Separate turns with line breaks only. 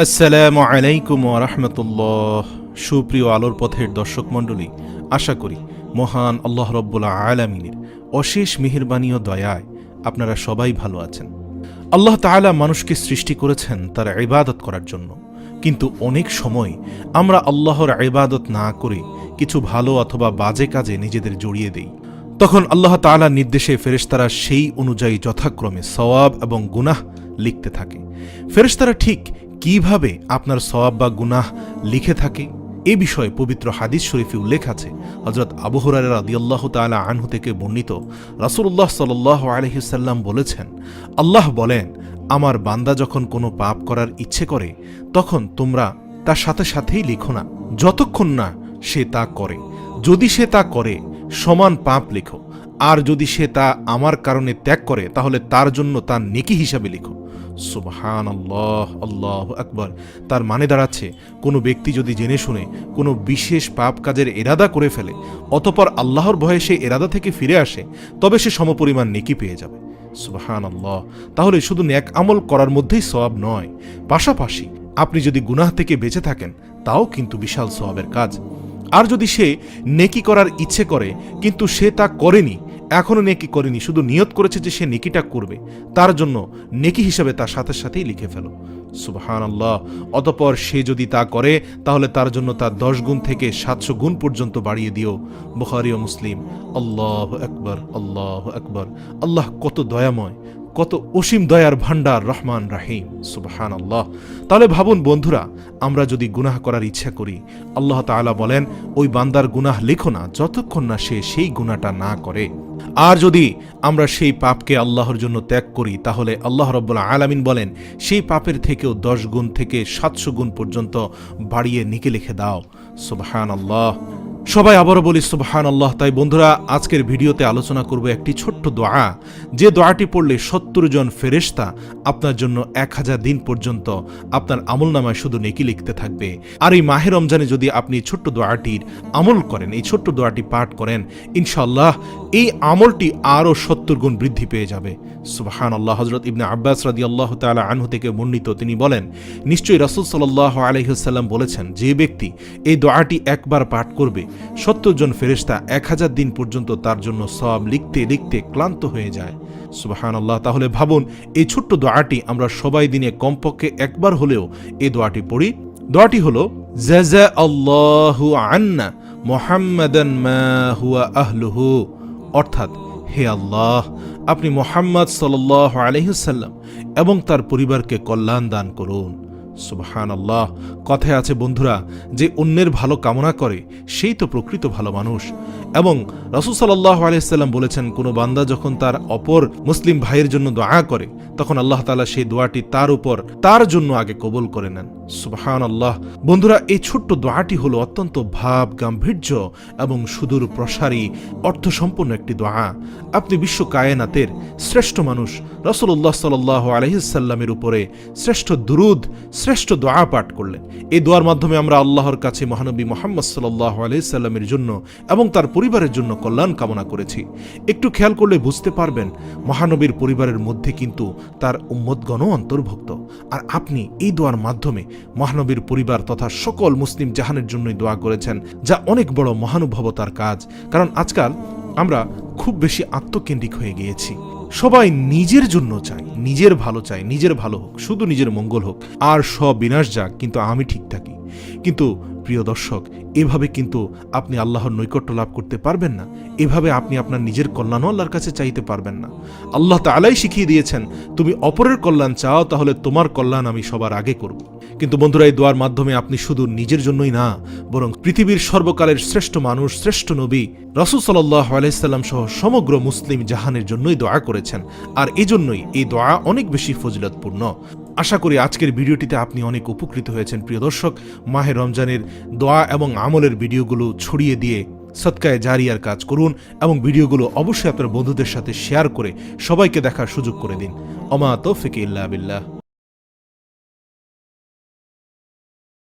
আসসালামু আলাইকুম ওয়া রাহমাতুল্লাহ। সুপ্রিয় আলোর পথের দর্শক মণ্ডলী, আশা করি মহান আল্লাহ রব্বুল আলামিনের অশেষ মেহেরবানি ও দয়ায় আপনারা সবাই ভালো আছেন। আল্লাহ তাআলা মানুষকে সৃষ্টি করেছেন তার ইবাদত করার জন্য, কিন্তু অনেক সময় আমরা আল্লাহর ইবাদত না করে কিছু ভালো অথবা বাজে কাজে নিজেদের জড়িয়ে দেই। তখন আল্লাহ তাআলার নির্দেশে ফেরেশতারা সেই অনুযায়ী যথাক্রমে সওয়াব এবং গুনাহ লিখতে থাকে। ফেরেশতারা ঠিক কিভাবে আপনার সওয়াব বা গুনাহ লিখে থাকে এ বিষয়ে পবিত্র হাদিস শরীফে উল্লেখ আছে। হযরত আবু হুরায়রা রাদিয়াল্লাহু তাআলা আনহু থেকে বর্ণিত, রাসূলুল্লাহ সাল্লাল্লাহু আলাইহি ওয়াসাল্লাম বলেছেন, আল্লাহ বলেন, আমার বান্দা যখন কোনো পাপ করার ইচ্ছে করে তখন তোমরা তার সাথে সাথেই লিখো না, যতক্ষণ না সে তা করে। যদি সে তা করে সমান পাপ লিখো, আর যদি সে তা আমার কারণে ত্যাগ করে তাহলে তার জন্য তার নেকি হিসাবে লিখো। সুবহানাল্লাহ, আল্লাহু আকবার। তার মানে দাঁড়াচ্ছে, কোনো ব্যক্তি যদি জেনে শুনে কোনো বিশেষ পাপ কাজের এরাদা করে ফেলে, অতঃপর আল্লাহর ভয়ে সে এরাদা থেকে ফিরে আসে, তবে সে সমপরিমাণ নেকি পেয়ে যাবে। সুবহানাল্লাহ। তাহলে শুধু নেক আমল করার মধ্যেই সওয়াব নয়, পাশাপাশি আপনি যদি গুনাহ থেকে বেঁচে থাকেন তাও কিন্তু বিশাল সওয়াবের কাজ। আর যদি সে নেকি করার ইচ্ছে করে কিন্তু সে তা করেনি, এখনো নেকি করেনি, শুধু নিয়ত করেছে যে সে নেকিটা করবে, তার জন্য নেকি হিসাবে তার সাথে সাথেই লিখে ফেলো। সুবহানাল্লাহ। অতঃপর সে যদি তা করে তাহলে তার জন্য তার 10 গুণ থেকে 700 গুণ পর্যন্ত বাড়িয়ে দিও। বুখারী ও মুসলিম। আল্লাহু আকবার, আল্লাহু আকবার। আল্লাহ কত দয়াময়, কত অসীম দয়ার ভান্ডার, রহমান রাহিম। সুবহানাল্লাহ। তাহলে ভাবুন বন্ধুরা, আমরা যদি গুনাহ করার ইচ্ছা করি, আল্লাহ তাআলা বলেন ওই বান্দার গুনাহ লেখো না যতক্ষণ না সে সেই গুনাহটা না করে। আর যদি আমরা সেই পাপকে আল্লাহর জন্য ত্যাগ করি তাহলে আল্লাহ রাব্বুল আলামিন বলেন সেই পাপের থেকেও 10 গুণ থেকে 700 গুণ পর্যন্ত বাড়িয়ে নিকে লিখে দাও। সুবহানাল্লাহ। সবাই আবারও বলি সুবহানাল্লাহ। তাই বন্ধুরা, আজকের ভিডিওতে আলোচনা করব একটি ছোট্ট দোয়া, যে দোয়াটি পড়লে 70 জন ফেরেশতা আপনার জন্য 1000 দিন পর্যন্ত আপনার আমলনামায় শুধু নেকি লিখতে থাকবে। আর এই মাহে রমজানে যদি আপনি ছোট্ট দোয়াটির আমল করেন, এই ছোট্ট দোয়াটি পাঠ করেন, ইনশাআল্লাহ এই আমলটি আরও 70 গুণ বৃদ্ধি পেয়ে যাবে। সুবহানাল্লাহ। হযরত ইবনে আব্বাস রাদিয়াল্লাহু তাআলা আনহু থেকে বর্ণিত, তিনি বলেন, নিশ্চয়ই রাসূল সাল্লাল্লাহু আলাইহি ওয়াসাল্লাম বলেছেন, যে ব্যক্তি এই দোয়াটি একবার পাঠ করবে 70 জন ফেরেশতা 1000 দিন পর্যন্ত তার জন্য সওয়াব লিখতে লিখতে ক্লান্ত হয়ে যায়। সুবহানাল্লাহ। তাহলে ভাবুন, এই ছোট্ট দোয়াটি আমরা সবাই দিনে কমপক্ষে একবার হলেও এই দোয়াটি পড়ি। দোয়াটি হলো, জাযা আল্লাহু আন্না মুহাম্মাদান মা হুয়া আহলুহু, অর্থাৎ হে আল্লাহ, আপনি মুহাম্মদ সাল্লাল্লাহু আলাইহি ওয়াসাল্লাম এবং তার পরিবারকে কল্যাণ দান করুন। সুবহানাল্লাহ। কথায় আছে বন্ধুরা, যে অন্যের ভালো কামনা করে সেই তো প্রকৃত ভালো মানুষ। এবং রাসূল সাল্লাল্লাহু আলাইহি ওয়াসাল্লাম বলেছেন, কোনো বান্দা যখন তার অপর মুসলিম ভাইয়ের জন্য দোয়া করে তখন আল্লাহ তাআলা সেই দোয়াটি তার উপর তার জন্য আগে কবুল করে নেন। সুবহানাল্লাহ। বন্ধুরা, এই ছোট্ট দোয়াটি হলো অত্যন্ত ভাব গাম্ভীর্য এবং সুদূর প্রসারী অর্থসম্পন্ন একটি দোয়া। আপনি বিশ্ব কায়নাতের শ্রেষ্ঠ মানুষ রাসূলুল্লাহ সাল্লাল্লাহু আলাইহি ওয়াসাল্লামের উপরে শ্রেষ্ঠ দুরূদ, শ্রেষ্ঠ দোয়া পাঠ করলেন। এই দোয়ার মাধ্যমে আমরা আল্লাহর কাছে মহানবী মুহাম্মদ সাল্লাল্লাহু আলাইহি ওয়াসাল্লামের জন্য এবং তার পরিবারের জন্য কল্যাণ কামনা করেছি। একটু খেয়াল করলে বুঝতে পারবেন, মহানবীর পরিবারের মধ্যে কিন্তু তার উম্মতগণও অন্তর্ভুক্ত। আর আপনি এই দোয়ার মাধ্যমে মহানবীর পরিবার তথা সকল মুসলিম জাহানের জন্যই দোয়া করেছেন, যা অনেক বড় মহানুভবতার কাজ। কারণ আজকাল আমরা খুব বেশি আত্মকেন্দ্রিক হয়ে গিয়েছি। সবাই নিজের জন্য চাই, নিজের ভালো চাই, নিজের ভালো হোক, শুধু নিজের মঙ্গল হোক, আর সব বিনাশ যাক, কিন্তু আমি ঠিক থাকি। কিন্তু প্রিয় দর্শক, এভাবে কিন্তু আপনি আল্লাহর নৈকট্য লাভ করতে পারবেন না। এভাবে আপনি আপনার নিজের কল্যাণও আল্লাহর কাছে চাইতে পারবেন না। আল্লাহ তাআলাই শিখিয়ে দিয়েছেন, তুমি অপরের কল্যাণ চাও তাহলে তোমার কল্যাণ আমি সবার আগে করব। কিন্তু বন্ধুরা, এই দোয়ার মাধ্যমে আপনি শুধু নিজের জন্যই না, বরং পৃথিবীর সর্বকালের শ্রেষ্ঠ মানুষ, শ্রেষ্ঠ নবী রাসূল সাল্লাল্লাহু আলাইহি ওয়াসাল্লাম সহ সমগ্র মুসলিম জাহানের জন্যই দোয়া করেছেন। আর এজন্যই এই দোয়া অনেক বেশি ফজিলতপূর্ণ। আশা করি আজকের ভিডিওটিতে আপনি অনেক উপকৃত হয়েছেন। প্রিয় দর্শক, মাহে রমজানের দোয়া এবং আমলের ভিডিওগুলো ছড়িয়ে দিয়ে সদকায়ে জারিয়ার কাজ করুন এবং ভিডিওগুলো অবশ্যই আপনার বন্ধুদের সাথে শেয়ার করে সবাইকে দেখার সুযোগ করে দিন। ওমা তৌফিক ইল্লা বিল্লাহ।